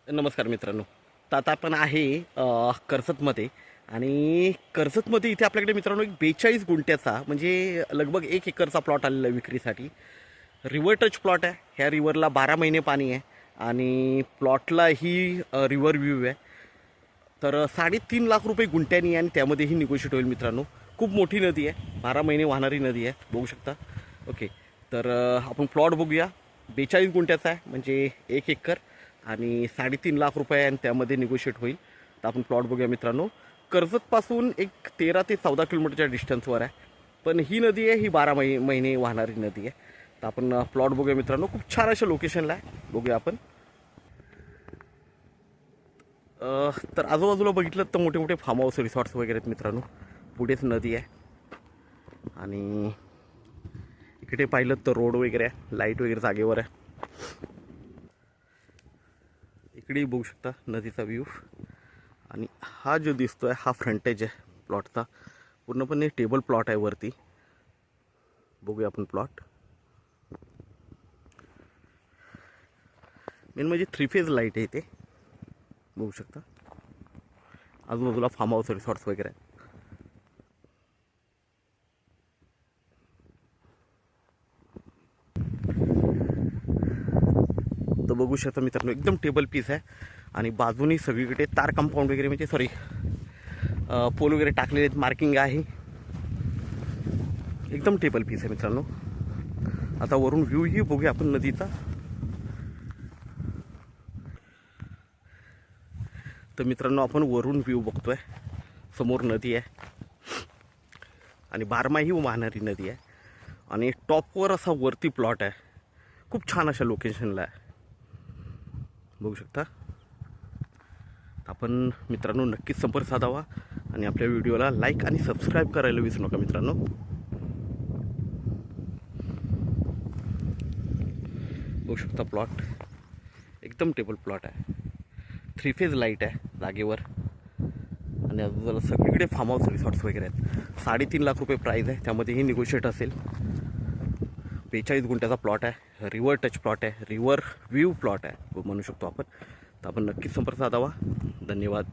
नमस्कार मित्रांनो. तर आता आपण आहे कर्जतमध्ये. आणि कर्जतमध्ये इथे आपल्याकडे मित्रांनो एक 42 गुंठ्याचा म्हणजे लगभग 1 एकरचा प्लॉट आलेला आहे विक्रीसाठी. रिव्हर टच प्लॉट आहे. ह्या रिव्हरला 12 महिने पाणी आहे आणि प्लॉटला ही रिव्हर व्ह्यू आहे. तर 3.5 लाख रुपये गुंठ्यानी आहे आणि त्यामध्येही निगोशिएट होईल मित्रांनो. खूप मोठी नदी आहे, 12 महिने वाहणारी नदी आहे, बघू शकता. ओके, तर आपण प्लॉट बघूया. 42 गुंठ्याचा आहे म्हणजे 1 एकर आणि 3.5 लाख रुपये आणि त्यामध्ये निगोशिएट होईल. तर आपण प्लॉट बघूया मित्रांनो. कर्जतपासून एक 13 ते 14 किलोमीटरच्या डिस्टन्सवर आहे, पण ही नदी आहे ही 12 महिने वाहणारी नदी आहे. तर आपण प्लॉट बघूया मित्रांनो. खूप छान अशा लोकेशनला आहे, बघूया आपण. तर आजूबाजूला बघितलं तर मोठे मोठे फार्म हाऊस रिसॉर्ट्स वगैरे आहेत मित्रांनो. पुढेच नदी आहे आणि इकडे पाहिलं तर रोड वगैरे आहे, लाईट वगैरे जागेवर आहे. इकडेही बघू शकता नदीचा व्ह्यू. आणि हा जो दिसतो आहे हा फ्रंटेज आहे प्लॉटचा. पूर्णपणे टेबल प्लॉट आहे वरती. बघूया आपण प्लॉट. मेन म्हणजे 3 फेज लाईट आहे इथे, बघू शकता. आजूबाजूला फार्म हाऊस रिसॉर्ट्स वगैरे आहे. तर बघू शकता मित्रांनो एकदम टेबल पीस आहे आणि बाजूनी सगळीकडे तार कंपाऊंड वगैरे म्हणजे सॉरी पोल वगैरे टाकलेले आहेत, मार्किंग आहे. एकदम टेबल पीस आहे मित्रांनो. आता वरून व्ह्यूही बघूया आपण नदीचा. तर मित्रांनो आपण वरून व्ह्यू बघतोय. समोर नदी आहे आणि बारमाही वाहणारी नदी आहे आणि टॉपवर असा वरती प्लॉट आहे. खूप छान अशा लोकेशनला आहे, बघू शकता. आपण मित्रांनो नक्कीच संपर्क साधावा आणि आपल्या व्हिडिओला लाईक आणि सबस्क्राईब करायला विसरू नका मित्रांनो. बघू शकता प्लॉट एकदम टेबल प्लॉट आहे. 3 फेज लाईट आहे जागेवर आणि आजूबाजूला सगळीकडे फार्म हाऊस रिसॉर्ट्स वगैरे आहेत. 3.5 लाख रुपये प्राईज आहे, त्यामध्येही निगोशिएट असेल. 42 गुंठ्याचा प्लॉट आहे, रिव्हर टच प्लॉट आहे, रिव्हर व्ह्यू प्लॉट आहे म्हणू शकतो आपण. तर आपण नक्कीच संपर्क साधावा. धन्यवाद.